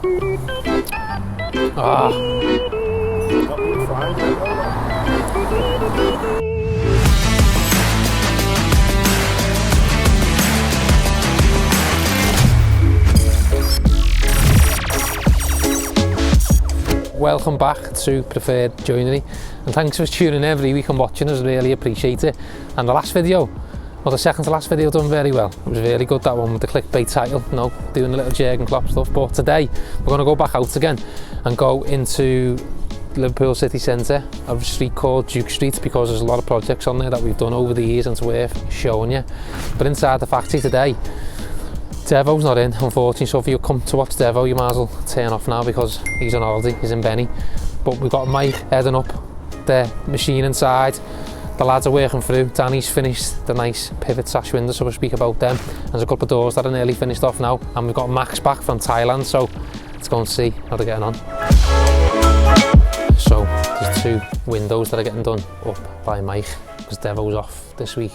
Ah. Welcome back to Preferred Joinery, and thanks for tuning in every week and watching us, really appreciate it. And the last video, well, the second to last video, done very well. It was really good, that one with the clickbait title, you know, doing a little jig and clap stuff. But today we're going to go back out again and go into Liverpool city centre, a street called Duke Street, because there's a lot of projects on there that we've done over the years and it's worth showing you. But inside the factory today, Devo's not in, unfortunately, so if you come to watch Devo, you might as well turn off now because he's on holiday, he's in Benny. But we've got Mike heading up the machine inside. The lads are working through. Danny's finished the nice pivot sash windows, so we'll speak about them. There's a couple of doors that are nearly finished off now, and we've got Max back from Thailand, so let's go and see how they're getting on. So there's two windows that are getting done up by Mike, because Devo's off this week.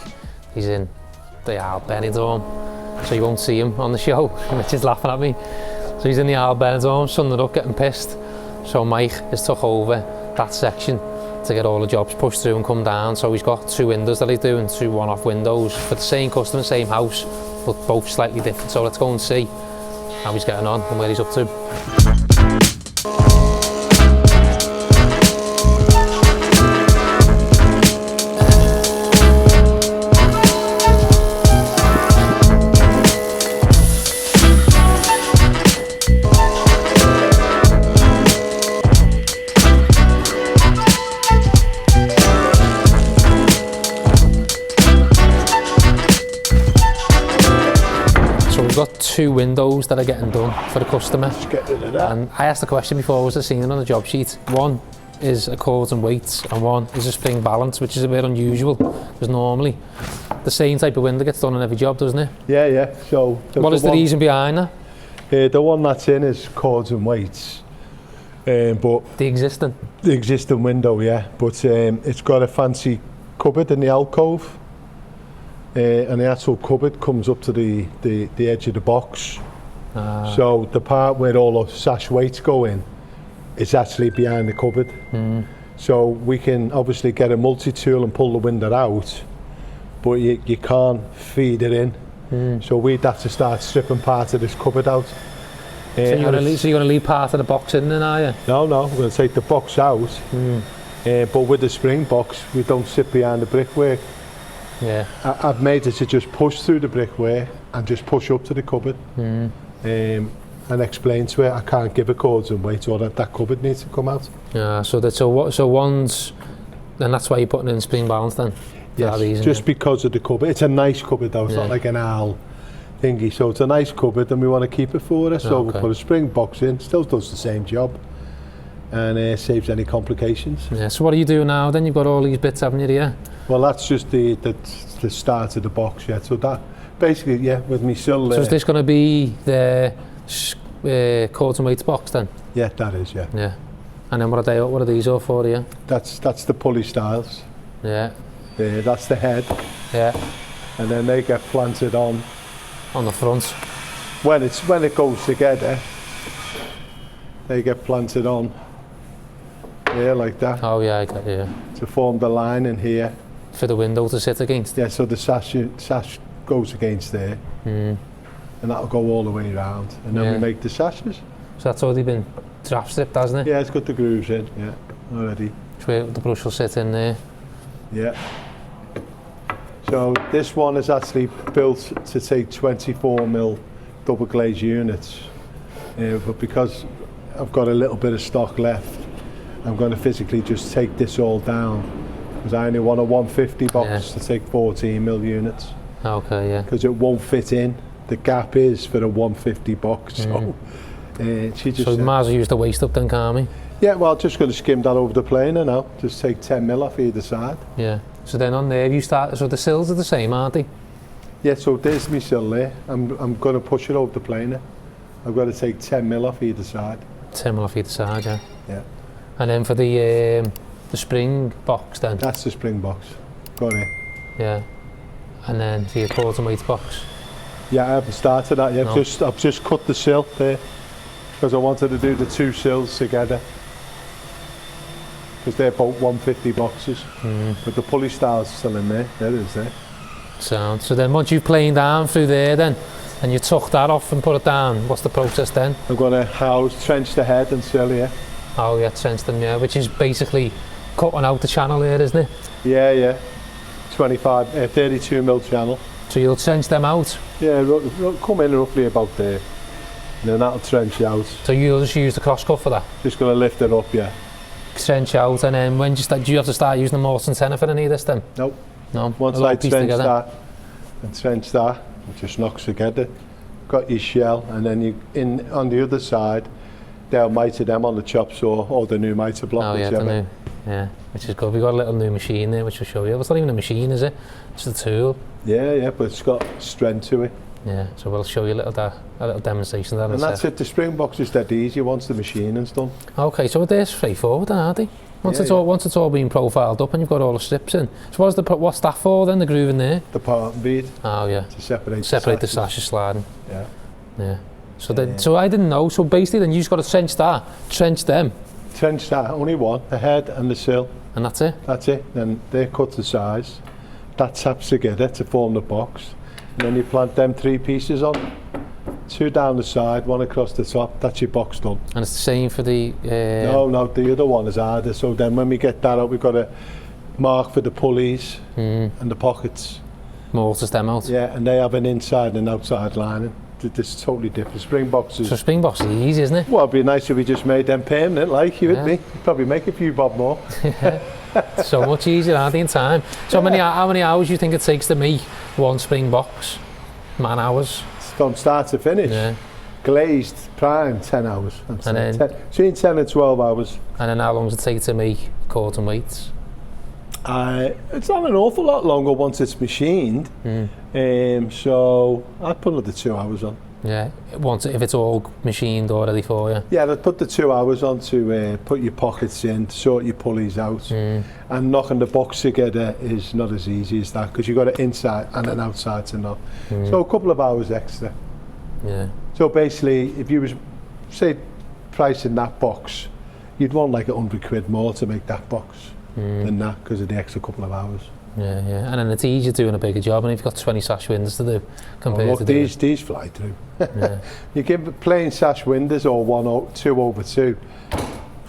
He's in the Al Benidorm, so you won't see him on the show. Mitch is laughing at me. So he's in the Al Benidorm, sunning up, getting pissed. So Mike has took over that section to get all the jobs pushed through and come down. So he's got two windows that he's doing, two one-off windows for the same customer, same house, but both slightly different. So let's go and see how he's getting on and where he's up to. We've got two windows that are getting done for the customer. Let's get rid of that. And I asked the question before, was I seen it on the job sheet? One is accords and weights, and one is a spring balance, which is a bit unusual because normally the same type of window gets done on every job, doesn't it? Yeah. So what is the reason behind that? The one that's in is cords and weights, but the existing window, yeah. But it's got a fancy cupboard in the alcove. And the actual cupboard comes up to the edge of the box. So the part where all the sash weights go in is actually behind the cupboard. So we can obviously get a multi-tool and pull the window out, but you can't feed it in. So we'd have to start stripping part of this cupboard out. So you're going to leave part of the box in then, are you? No, we're going to take the box out. But with the spring box, we don't sit behind the brickwork. Yeah. I've made it to just push through the brickwork and just push up to the cupboard and explain to it I can't give a cords and weight, or that cupboard needs to come out. Yeah. So one's, and that's why you're putting in spring balance then. Yes. Just because of the cupboard. It's a nice cupboard though. It's not like an Al thingy. So it's a nice cupboard, and we want to keep it for us. So we'll put a spring box in. Still does the same job, and saves any complications. Yeah. So what are you doing now? Then you've got all these bits, haven't you? Yeah. Well, that's just the start of the box, yeah. So that basically, yeah, with me still. So is this going to be the cords and weights box then? Yeah, that is, yeah. Yeah. And then what are these all for? Yeah. That's the pulley styles. Yeah. That's the head. Yeah. And then they get planted on the front. When it goes together, they get planted on. Yeah, like that. Oh yeah, I get you. To form the line in here. For the window to sit against? Yeah, so the sash goes against there. And that'll go all the way around. And then we make the sashes. So that's already been draft stripped, hasn't it? Yeah, it's got the grooves in, yeah, already. It's where the brush will sit in there. Yeah. So this one is actually built to take 24mm double glazed units. But because I've got a little bit of stock left, I'm going to physically just take this all down, because I only want a 150 box to take 14mm units. Okay, yeah. Because it won't fit in. The gap is for a 150 box. So she just. So we might as well use the waist up then, can't we? Yeah, well, just going to skim that over the planer now. Just take 10mm off either side. Yeah. So then on there you start. So the sills are the same, aren't they? Yeah. So there's my sill there. I'm going to push it over the planer. I've got to take 10mm off either side. 10mm off either side, yeah. Yeah. And then for the spring box then? That's the spring box. Got it. Yeah. And then for your quarter weight box? Yeah, I haven't started that yet. No. I've just cut the sill there. because I wanted to do the two sills together. Because they're both 150 boxes, but the pulley style's still in there. There it is there. So then once you've planed down through there then, and you tuck that off and put it down, what's the process then? I'm going to trench the head and sill here. Oh yeah, trench them, yeah, which is basically cutting out the channel there, isn't it? Yeah. 32 mil channel. So you'll trench them out? Yeah, come in roughly about there. And then that'll trench out. So you'll just use the cross cut for that? Just going to lift it up, yeah. Trench out, and then when do you have to start using the mortise and tenon for any of this then? Nope. No. Once I trench that and trench that, it just knocks together. Got your shell, and then on the other side, they'll miter them on the chop saw or the new miter block. Oh yeah, the new, yeah, which is good. We've got a little new machine there which will show you. It's not even a machine, is it? It's a tool. Yeah, but it's got strength to it. Yeah, so we'll show you a little demonstration of that. And that's it. The spring box is dead easy once the machining's done. Okay, so they're straightforward, aren't they? Once it's all been profiled up and you've got all the strips in. So what's that for then, the groove in there? The part and bead. Oh yeah. To separate the sashes sliding. Yeah. Yeah. So I didn't know. So basically then you just got to trench them. Trench that, only one, the head and the sill. And that's it? That's it. Then they're cut to size. That taps together to form the box. And then you plant them 3 pieces on. 2 down the side, 1 across the top. That's your box done. And it's the same for the... No, the other one is harder. So then when we get that out, we've got to mark for the pulleys and the pockets. Mortise them out. Yeah, and they have an inside and outside lining. This is totally different. Spring boxes. So spring box is easy, isn't it? Well, it'd be nice if we just made them permanent, like you would be. You'd probably make a few bob more. So much easier, aren't they, in time? So how many hours do you think it takes to make one spring box? Man hours? From start to finish. Yeah. Glazed, primed, 10 hours. And then, between 10 and 12 hours. And then how long does it take to make cord and weights? It's not an awful lot longer once it's machined. So I'd put another 2 hours on. Yeah, if it's all machined already for you. Yeah, I'd put the 2 hours on to put your pockets in, sort your pulleys out, and knocking the box together is not as easy as that because you've got an inside and an outside to knock. So a couple of hours extra. Yeah. So basically, if you was, say, pricing that box, you'd want like £100 more to make that box than that because of the extra couple of hours. Yeah, and then it's easier doing a bigger job, and if you've got 20 sash windows to do compared to these fly through. You give plain sash windows or 2 over 2.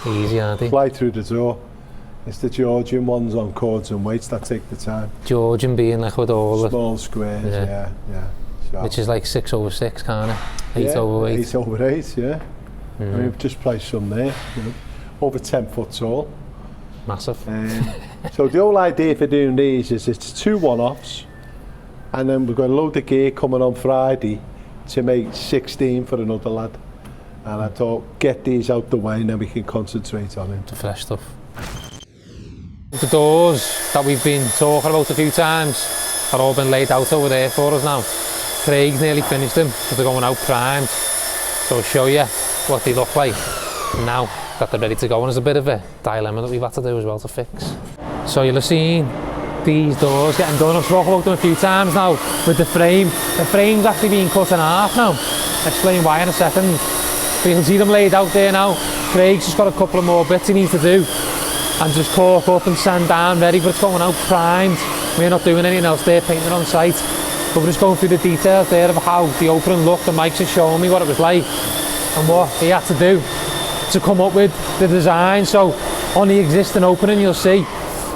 Easy, aren't they? Fly through the door. It's the Georgian ones on cords and weights that take the time. Georgian being like with all small squares, yeah. So, which is like 6 over 6 kind of, 8 over 8. 8 over 8, yeah. I mean, we've just placed some there, over 10 foot tall. Massive. So the whole idea for doing these is it's 2 one-offs, and then we've got a load of gear coming on Friday to make 16 for another lad. And I thought, get these out the way and then we can concentrate on it. The fresh stuff. The doors that we've been talking about a few times are all been laid out over there for us now. Craig's nearly finished them, but they're going out primed. So I'll show you what they look like now that they're ready to go, and there's a bit of a dilemma that we've had to do as well to fix. So you'll have seen these doors getting done. I've spoken about them a few times now with the frame. The frame's actually being cut in half now. I'll explain why in a second. But you can see them laid out there now. Craig's just got a couple of more bits he needs to do and just cork up and sand down ready, but it's going out primed. We're not doing anything else there, painting on site. But we're just going through the details there of how the opening looked. The Mike's has shown me what it was like and what he had to do to come up with the design. So on the existing opening you'll see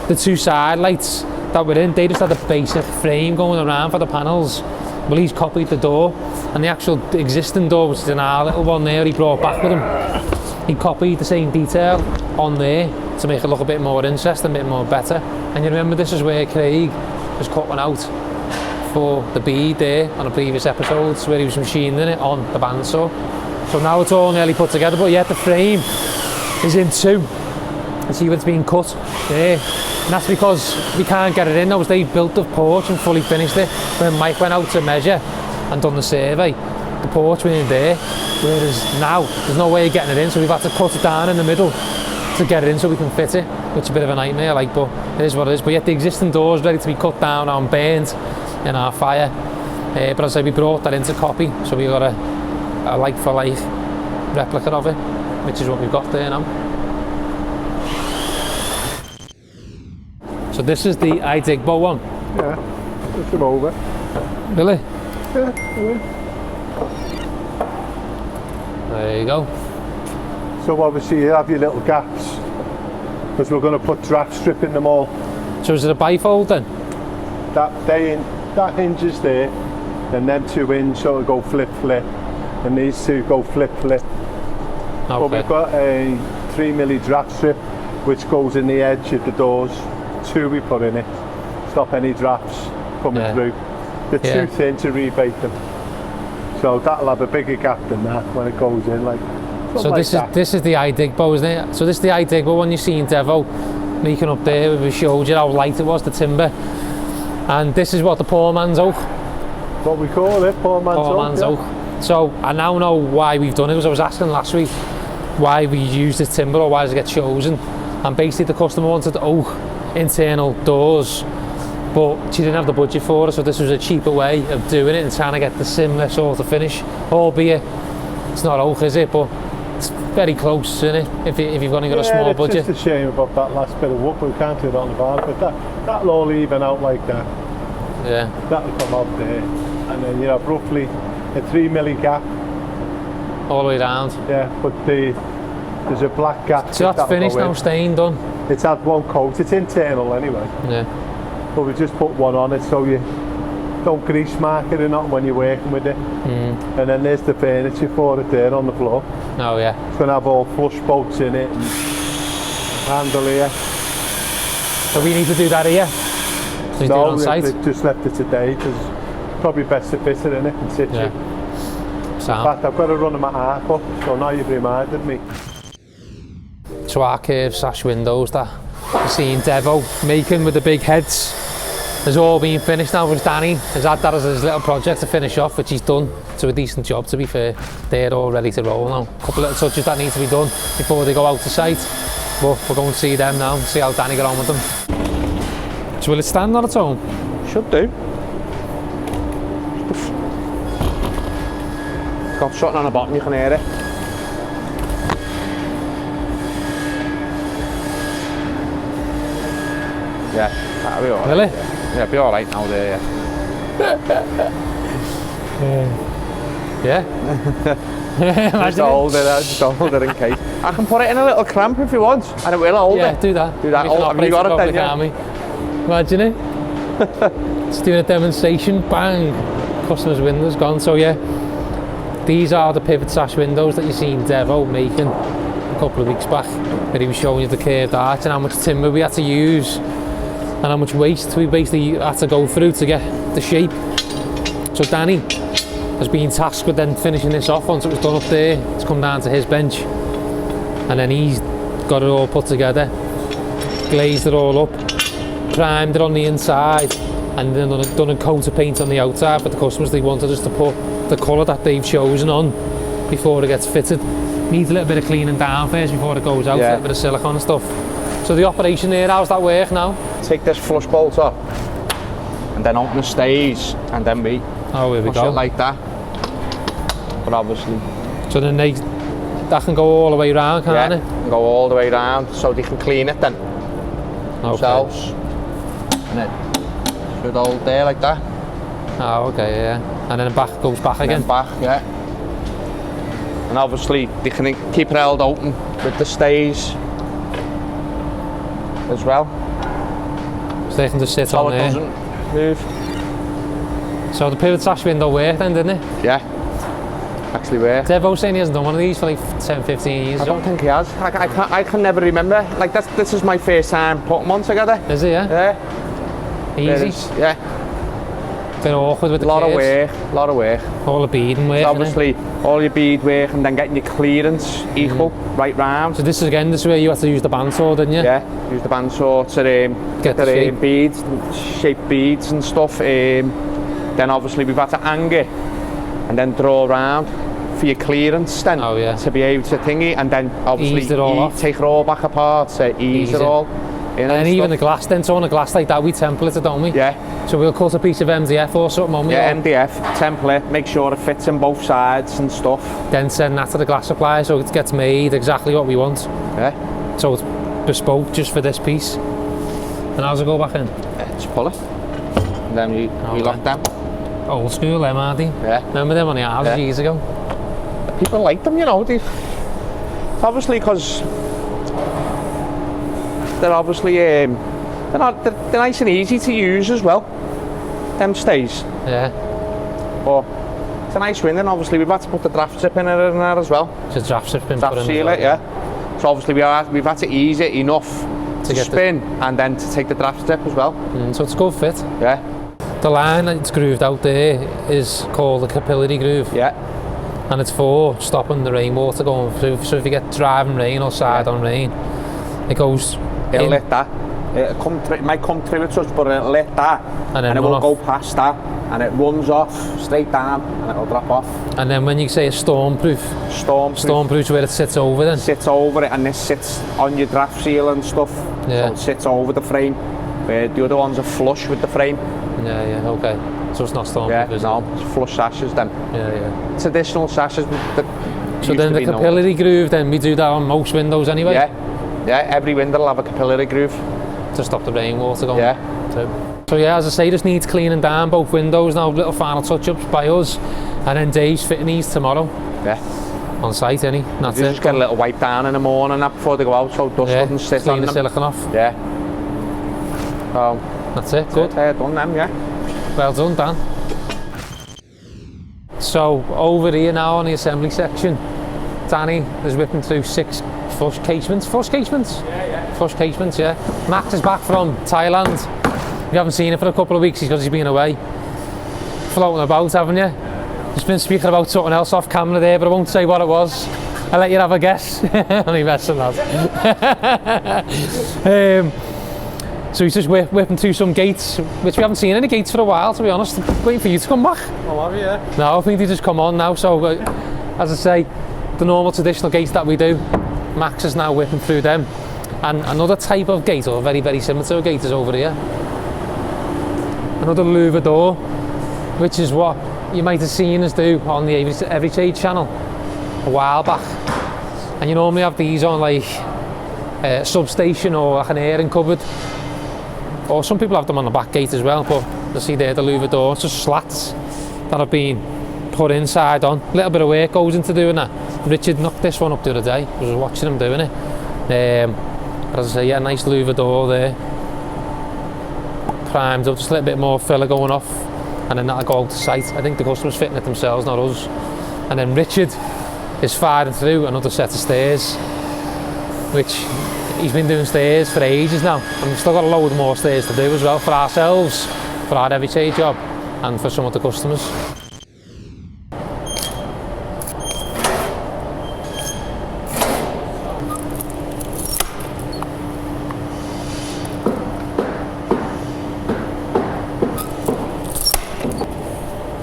the 2 side lights that were in, they just had a basic frame going around for the panels. Well, he's copied the door, and the actual existing door, which is in our little one there, he brought back with him. He copied the same detail on there to make it look a bit more interesting, a bit more better. And you remember this is where Craig was cutting out for the bead there on the previous episodes where he was machining it on the bandsaw. So now it's all nearly put together, but yet the frame is in 2. And see where it's being cut there. And that's because we can't get it in. That was they built the porch and fully finished it. When Mike went out to measure and done the survey, the porch went in there. Whereas now there's no way of getting it in, so we've had to cut it down in the middle to get it in so we can fit it, which is a bit of a nightmare, like, but it is what it is. But yet the existing door is ready to be cut down and burnt in our fire. But as I say, we brought that into copy, so we got a like for like replica of it, which is what we've got there now. So this is the iDigbo one? Yeah, push them over. Really? Yeah, really. There you go. So obviously you have your little gaps, because we're going to put draft strip in them all. So is it a bifold then? That hinge is there, and them two hinge so it'll go flip flip, and these two go flip flip. Okay. But we've got a 3mm draft strip which goes in the edge of the doors. 2 we put in it, stop any drafts coming through. They're too thin to rebate them, so that'll have a bigger gap than that when it goes in. So like this is the iDigbo, isn't it? So this is the iDigbo one you see in Devo making up there. We showed you how light it was, the timber, and this is what the poor man's oak. What we call it, poor man's oak. So I now know why we've done it, because I was asking last week why we use this timber, or why does it get chosen, and basically the customer wanted oak internal doors, but she didn't have the budget for it, so this was a cheaper way of doing it and trying to get the similar sort of finish, albeit it's not oak, is it, but it's very close, isn't it, if you've only got a small budget. It's just a shame about that last bit of wood, but we can't do it on the bar, but that'll all even out like that. Yeah. That'll come out there, and then you have roughly a 3mm gap. All the way round. Yeah, but there's a black gap. So that's finished now, stain done? It's had one coat, it's internal anyway. Yeah. But we just put one on it so you don't grease mark it or not when you're working with it. And then there's the furniture for it there on the floor. Oh yeah. It's going to have all flush bolts in it and handle here. So we need to do that here? So no, on site? we just left it today because it's probably best to fit it in it in situ. Yeah. In fact, I've got to run my arc up, so now you've reminded me. So our curved sash windows that you see in Devo making with the big heads has all been finished now, because Danny has had that as his little project to finish off, which he's done to a decent job, to be fair. They're all ready to roll now. A couple of little touches that need to be done before they go out to site, but we're going to see them now and see how Danny got on with them. So will it stand on its own? Should do. It's got something on the bottom, you can hear it. Yeah, that'll be alright. Really? Yeah, it'll be alright now there, Yeah? Just hold it in case. I can put it in a little clamp if you want, and it will hold it. Yeah, do that. Do that. Have you got it then, yeah? Imagine it. Just doing a demonstration, bang, customer's windows gone. So yeah, these are the pivot sash windows that you seen Devo making a couple of weeks back, where he was showing you the curved arch and how much timber we had to use and how much waste we basically had to go through to get the shape. So Danny has been tasked with then finishing this off once it was done up there. It's come down to his bench, and then he's got it all put together, glazed it all up, primed it on the inside, and then done a coat of paint on the outside for the customers. They wanted us to put the colour that they've chosen on before it gets fitted. Needs a little bit of cleaning down first before it goes out, a little bit of silicone and stuff. So the operation there, how's that work now? Take this flush bolt off, and then open the stays, and then we push it like that. But obviously, so then that can go all the way around, can't it? Can go all the way around, so they can clean it then themselves. And it should hold there like that. Oh, okay, yeah. And then the back goes back again. And back, yeah. And obviously they can keep it held open with the stays as well. So they can just sit so on there. So it doesn't move. So the pivot sash window worked then, didn't it? Yeah, actually worked. Devo's saying he hasn't done one of these for like 10, 15 years. I don't think he has. I can never remember. Like this is my first time putting one together. Is it, yeah? Yeah. Easy? Yeah. Bit awkward with the lot curves. of work. All the beading work. So obviously, all your bead work and then getting your clearance equal right round. So this is where you had to use the bandsaw, didn't you? Yeah, use the bandsaw to get the beads, shape beads and stuff. Then obviously we've had to hang it and then draw around for your clearance then to be able to thingy, and then obviously take it all off. Take it all back apart, ease it all. And even the glass, then so on a glass like that, we template it, don't we? Yeah. So we'll cut a piece of MDF or something on. Yeah, MDF, template, make sure it fits in both sides and stuff. Then send that to the glass supplier so it gets made exactly what we want. Yeah. So it's bespoke just for this piece. And how's it go back in? Yeah, just pull it. And then you lock them. Old school, them, aren't they? Yeah. Remember them on the houses years ago? People like them, you know. Obviously, because they're obviously they're nice and easy to use as well. Them stays. Yeah. But it's a nice window, and obviously we've had to put the draft zip in there as well. It's a draft zip in. Draft seal it, yeah. So obviously we've had to ease it enough to spin and then to take the draft zip as well. So it's a good fit. Yeah. The line that's grooved out there is called the capillary groove. Yeah. And it's for stopping the rainwater going through. So if you get driving rain or side on rain, it goes It'll in. let that. It might come through a touch, but it'll let that. And it will go past that. And it runs off straight down and it'll drop off. And then when you say a stormproof is where it sits over then? Sits over it, and this sits on your draft seal and stuff. Yeah. So it sits over the frame. Where the other ones are flush with the frame. Yeah, okay. So it's not stormproof, Yeah, is no, it? it's flush sashes then. Yeah. It's additional sashes that So then the capillary groove, then we do that on most windows anyway? Yeah, every window will have a capillary groove. To stop the rainwater going. Yeah. So yeah, as I say, just needs cleaning down both windows now, little final touch-ups by us, and then Dave's fitting these tomorrow. Yeah. On site, any. That's You it. just get a little wipe down in the morning before they go out, so dust doesn't sit clean on the them. silicone off. Yeah. So that's it. Good. Done them, yeah. Well done, Dan. So over here now on the assembly section, Danny is whipping through 6 flush casements. Flush casements? Yeah. Flush casements, yeah. Max is back from Thailand. You haven't seen him for a couple of weeks because he's been away. Floating about, haven't you? He's been speaking about something else off camera there, but I won't say what it was. I'll let you have a guess. Only messing, lads. So he's just whipping through some gates, which we haven't seen any gates for a while, to be honest. Waiting for you to come back. I'll have you, yeah. No, I think they just come on now. So, as I say, the normal traditional gates that we do, Max is now whipping through them. And another type of gate, or very, very similar to a gate, is over here. Another louver door, which is what you might have seen us do on the Every Trade channel a while back. And you normally have these on like a substation or like an airing cupboard. Or some people have them on the back gate as well, but you see there the louver door, it's just slats that have been put inside on. A little bit of work goes into doing that. Richard knocked this one up the other day, I was watching him doing it. But as I say, yeah, nice louver door there. Primed up, just a little bit more filler going off, and then that'll go out to site. I think the customer's fitting it themselves, not us. And then Richard is firing through another set of stairs, which he's been doing stairs for ages now, and we've still got a load more stairs to do as well for ourselves, for our every day job, and for some of the customers.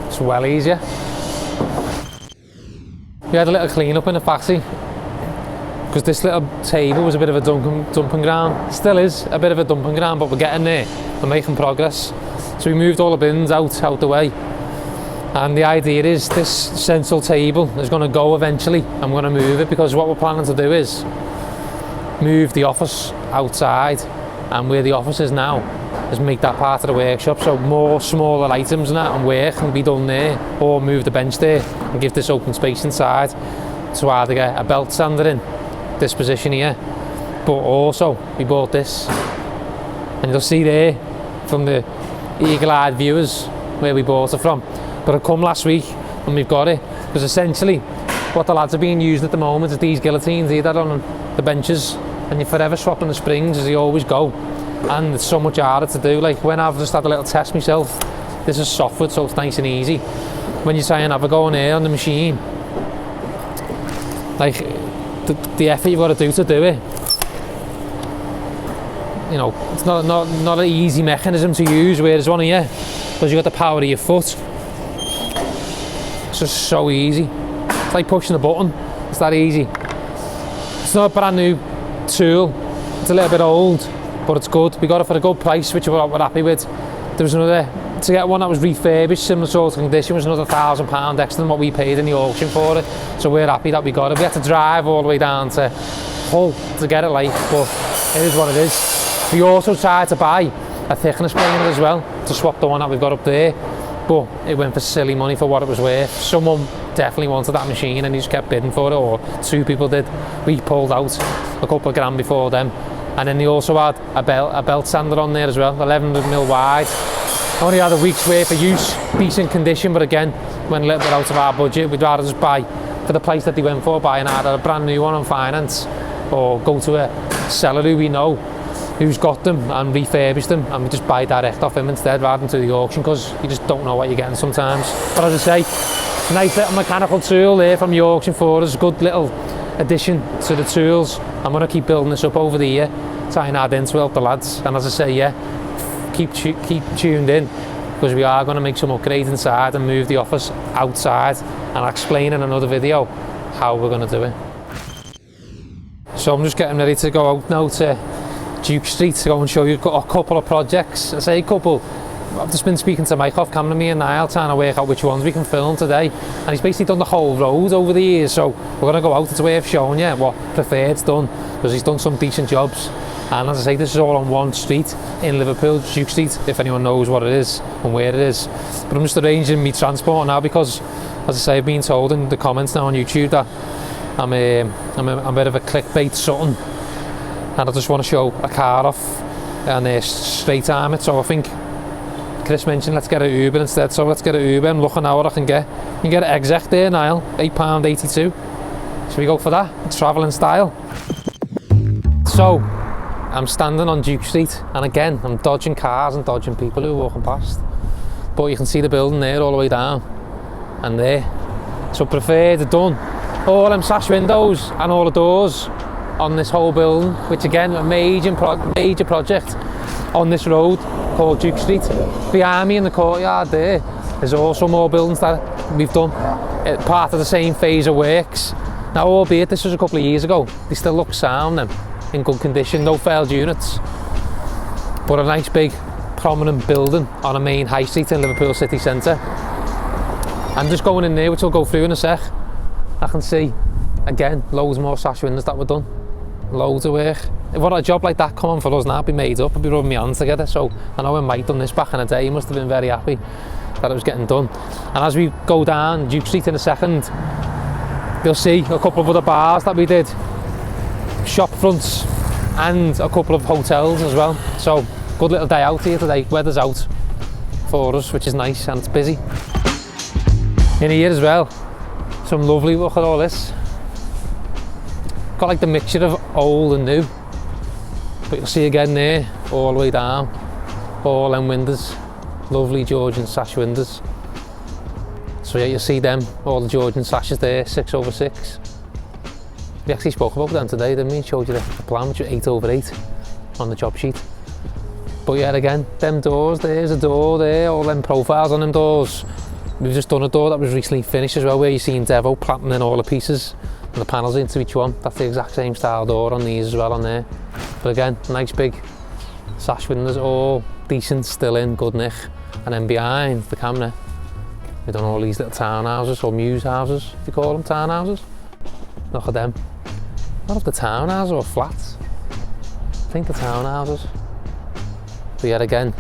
It's well easier. We had a little clean up in the factory because this little table was a bit of a dumping ground. Still is a bit of a dumping ground, but we're getting there. We're making progress. So we moved all the bins out the way. And the idea is this central table is going to go eventually. I'm going to move it because what we're planning to do is move the office outside, and where the office is now is make that part of the workshop, so more smaller items and that and work can be done there, or move the bench there and give this open space inside to either get a belt sander in this position here, but also we bought this, and you'll see there from the eagle-eyed viewers where we bought it from, but it come last week and we've got it because essentially what the lads are being used at the moment is these guillotines here that are on the benches, and you're forever swapping the springs as they always go, and it's so much harder to do. Like when I've just had a little test myself, this is softwood, so it's nice and easy. When you try and have a go in here on the machine, like the effort you've got to do it, you know, it's not an easy mechanism to use, whereas one here, because you've got the power of your foot, it's just so easy. It's like pushing a button, it's that easy. It's not a brand new tool, it's a little bit old, but it's good. We got it for a good price, which we're happy with. There was another, to get one that was refurbished, similar sort of condition, was another £1,000 extra than what we paid in the auction for it. So we're happy that we got it. We had to drive all the way down to Hull to get it, like, but it is what it is. We also tried to buy a thickness planer as well to swap the one that we've got up there, but it went for silly money for what it was worth. Someone definitely wanted that machine and he just kept bidding for it, or two people did. We pulled out a couple of grand before them. And then they also had a belt sander on there as well, 1100mm wide. Only had a week's worth of use, decent condition, but again, went a little bit out of our budget. We'd rather just buy, for the price that they went for, buy either a brand new one on finance, or go to a seller who we know, who's got them and refurbish them, and we just buy direct off him instead rather than to the auction, because you just don't know what you're getting sometimes. But as I say, nice little mechanical tool there from the auction for us, good little addition to the tools. I'm going to keep building this up over the year, trying to add in to help the lads. And as I say, yeah, keep tuned in, because we are going to make some upgrades inside and move the office outside, and I'll explain in another video how we're going to do it. So I'm just getting ready to go out now to Duke Street to go and show you a couple of projects. I say couple, I've just been speaking to Mike off camera, me and Niall, trying to work out which ones we can film today, and he's basically done the whole road over the years, so we're going to go out. It's worth showing you what Preferred's done, because he's done some decent jobs. And as I say, this is all on one street in Liverpool, Duke Street, if anyone knows what it is and where it is. But I'm just arranging me transport now, because as I say, I've been told in the comments now on YouTube that I'm a bit of a clickbait something, and I just want to show a car off and straight arm it. So I think Chris mentioned let's get an Uber instead, so let's get an Uber. I'm looking now what I can get. You can get an exec there, Niall, £8.82. Should we go for that? Travelling style. So I'm standing on Duke Street, and again I'm dodging cars and dodging people who are walking past, but you can see the building there all the way down and there. So Preferred have done all them sash windows and all the doors on this whole building, which again a major project on this road called Duke Street. Behind me in the courtyard there is also more buildings that we've done, part of the same phase of works. Now, albeit this was a couple of years ago, they still look sound and in good condition, no failed units, but a nice big prominent building on a main high street in Liverpool city centre. I'm just going in there, which I'll go through in a sec. I can see again loads more sash windows that were done, loads of work. If what a job like that come on for us now, be made up, I'd be rubbing my hands together. So I know when Mike done this back in the day, he must have been very happy that it was getting done. And as we go down Duke Street in a second, you'll see a couple of other bars that we did, shop fronts, and a couple of hotels as well. So good little day out here today. Weather's out for us, which is nice, and it's busy in here as well. Some lovely, look at all this. Got like the mixture of old and new, but you'll see again there all the way down, all them windows, lovely Georgian sash windows. So yeah, you'll see them, all the Georgian sashes there, 6/6. We actually spoke about them today, didn't we? Showed you the plan, which was 8/8 on the job sheet. But yeah, again, them doors, there's a door there, all them profiles on them doors. We've just done a door that was recently finished as well, where you've seen Devo planting in all the pieces and the panels into each one. That's the exact same style door on these as well on there. But again, nice big sash windows, all decent, still in good nick. And then behind the camera, we've done all these little townhouses, or muse houses, if you call them townhouses. Look at them. Not if the townhouses or flats. I think the townhouses. But yet again,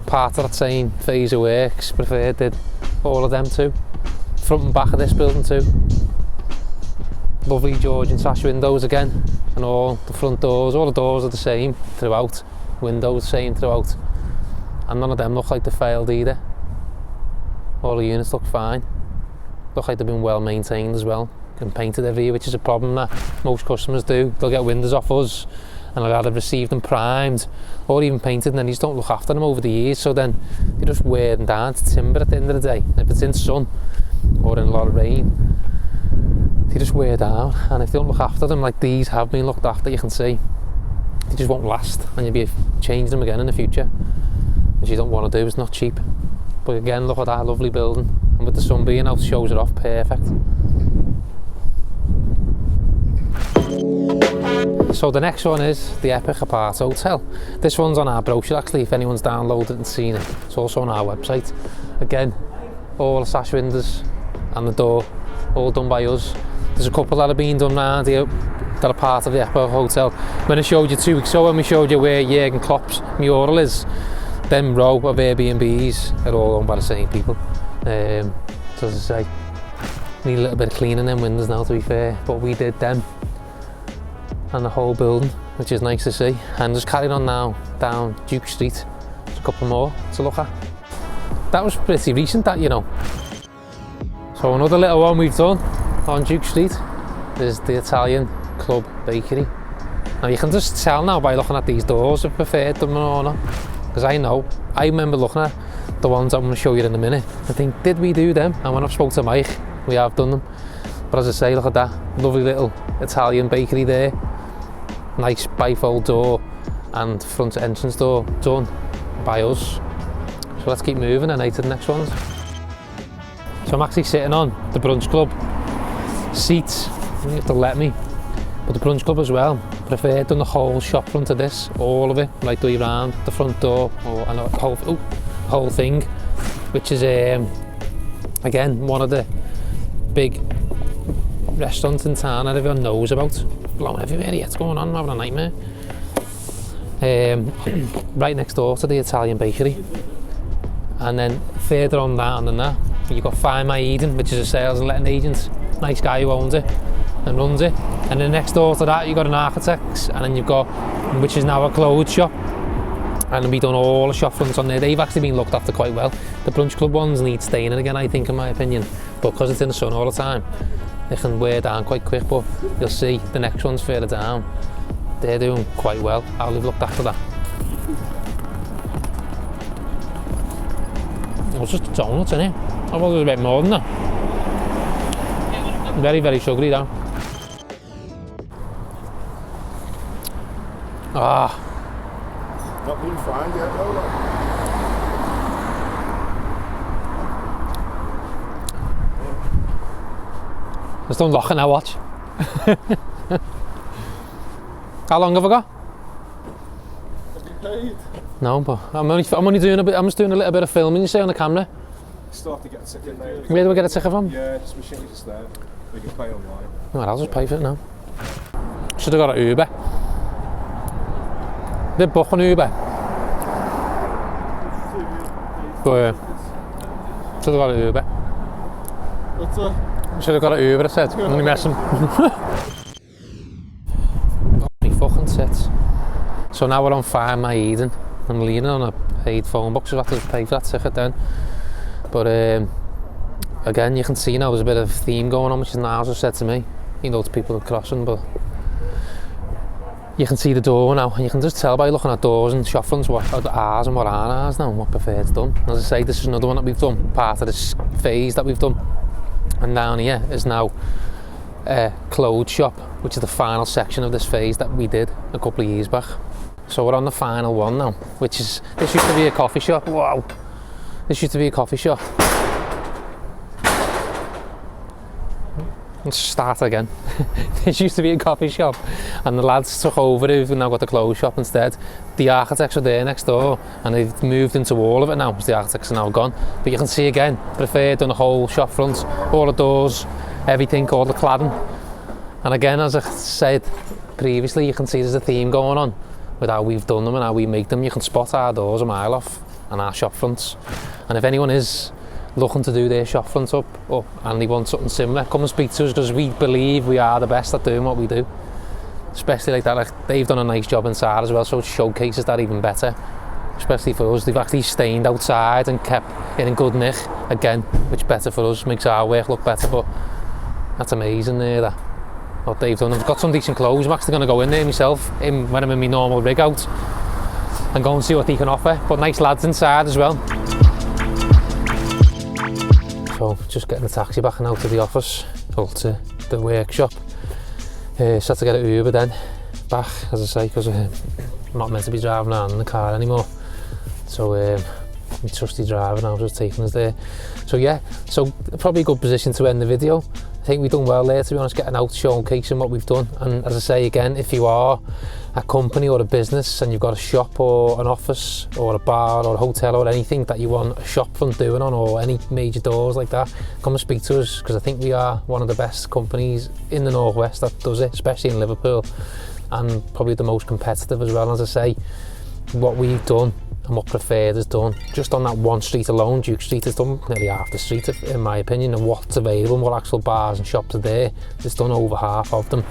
part of that same phase of works, Preferred did all of them too. Front and back of this building too. Lovely Georgian sash windows again, and all the front doors, all the doors are the same throughout, windows the same throughout, and none of them look like they failed either. All the units look fine, look like they've been well maintained as well, and painted every year, which is a problem that most customers do. They'll get windows off us and they'll either receive them primed or even painted, and then you just don't look after them over the years, so then they just wear them down to timber at the end of the day. If it's in sun or in a lot of rain, they just wear down, and if you don't look after them like these have been looked after, you can see they just won't last, and you'll be changing them again in the future, which you don't want to do. It's not cheap. But again, look at that lovely building, and with the sun being out, shows it off perfect. So the next one is the Epic Apart Hotel. This one's on our brochure actually, if anyone's downloaded it and seen it. It's also on our website. Again, all the sash windows and the door, all done by us. There's a couple that have been done around here that are part of the Epic Hotel. When I showed you 2 weeks ago, when we showed you where Jürgen Klopp's mural is, them row of Airbnbs are all owned by the same people. So as I say, need a little bit of cleaning them windows now, to be fair, but we did them and the whole building, which is nice to see. And just carrying on now down Duke Street. There's a couple more to look at. That was pretty recent, that, you know. So another little one we've done on Duke Street is the Italian Club Bakery. Now you can just tell now by looking at these doors if preferred them or not, because I remember looking at the ones I'm going to show you in a minute. I think, did we do them? And when I've spoke to Mike, we have done them. But as I say, look at that lovely little Italian bakery there. Nice bifold door and front entrance door done by us. So let's keep moving and to the next ones. So I'm actually sitting on the brunch club seats. You have to let me. But the brunch club as well. Preferred done the whole shop front of this, all of it, right the way around the front door, and the whole thing, which is again one of the big restaurants in town that everyone knows about. Blowing everywhere here, it's going on, I'm having a nightmare. Right next door to the Italian bakery. And then further on down than that, you've got Find My Eden, which is a sales and letting agent. Nice guy who owns it and runs it. And then next door to that, you've got an architect's, and then you've got, which is now a clothes shop. And we've done all the shop fronts on there. They've actually been looked after quite well. The brunch club ones need staining again, I think, in my opinion. But because it's in the sun all the time, they can wear down quite quick. But you'll see the next ones further down, they're doing quite well. How they've looked after that. It was just donuts in it. I thought it was a bit more than that. Very, very sugary though. Ah. Not been found yet though. Just unlock it now, watch. How long have I got? Have you paid? No, but I'm only doing a bit. I'm just doing a little bit of filming. You see on the camera. Start to get a ticket now. Where do I get a ticket from? Yeah, this machine is just there. We can pay online. Well, I'll just pay for it now. Should have got an Uber. Did book an Uber. But should have got an Uber. What's that? Should have got an Uber, I said. I'm only messing. Holy fucking tits. So now we're on Find My Eden. I'm leaning on a paid phone box, so I have to pay for that ticket then. But again, you can see now there's a bit of theme going on, which is Niles has said to me. He knows people are crossing, but you can see the door now, and you can just tell by looking at doors and shop fronts what are ours and what aren't ours now, and what Preferred's done. As I say, this is another one that we've done, part of this phase that we've done. And down here is now a clothes shop, which is the final section of this phase that we did a couple of years back. So we're on the final one now, which is, this used to be a coffee shop. Wow. This used to be a coffee shop. Let's start again. This used to be a coffee shop, and the lads took over it. We've now got the clothes shop instead. The architects are there next door, and they've moved into all of it now, because the architects are now gone. But you can see again, Preferred done the whole shop front, all the doors, everything, all the cladding. And again, as I said previously, you can see there's a theme going on with how we've done them and how we make them. You can spot our doors a mile off and our shop fronts. And if anyone is looking to do their shop fronts up and they want something similar, come and speak to us, because we believe we are the best at doing what we do. Especially like that, like they've done a nice job inside as well, so it showcases that even better. Especially for us, they've actually stained outside and kept it in good nick again, which is better for us, makes our work look better. But that's amazing there, that what they've done. I've got some decent clothes. I'm actually going to go in there myself when I'm in my normal rig out and go and see what they can offer. But nice lads inside as well. So just getting the taxi back now to the office, or to the workshop. So I had to get an Uber then back, as I say, because I'm not meant to be driving around in the car anymore. So my trusty driver now just taking us there. So yeah, so probably a good position to end the video. I think we've done well there, to be honest, getting out, showcasing what we've done. And as I say again, if you are a company or a business and you've got a shop or an office or a bar or a hotel or anything that you want a shop front doing on, or any major doors like that, come and speak to us, because I think we are one of the best companies in the Northwest that does it, especially in Liverpool, and probably the most competitive as well. As I say, what we've done and what Preferred has done, just on that one street alone, Duke Street has done nearly half the street, in my opinion, and what's available and what actual bars and shops are there. It's done over half of them.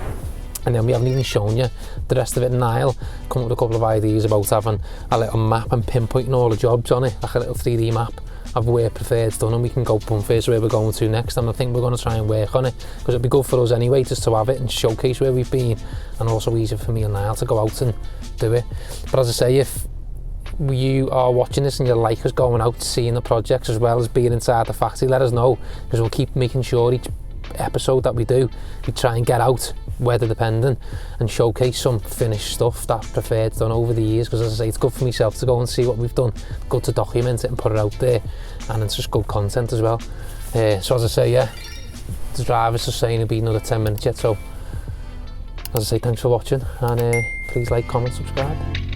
And then we haven't even shown you the rest of it. Niall come up with a couple of ideas about having a little map and pinpointing all the jobs on it, like a little 3D map of where Preferred's done, and we can go boom face where we're going to next. And I think we're going to try and work on it, because it'd be good for us anyway just to have it and showcase where we've been, and also easier for me and Niall to go out and do it. But as I say, if you are watching this and you like us going out seeing the projects as well as being inside the factory, let us know, because we'll keep making sure each episode that we do, we try and get out, weather dependent, and showcase some finished stuff that Preferred's done over the years, because as I say, it's good for myself to go and see what we've done, good to document it and put it out there, and it's just good content as well. So as I say, yeah, the driver's just saying it'll be another 10 minutes yet, so as I say, thanks for watching, and please like, comment, subscribe.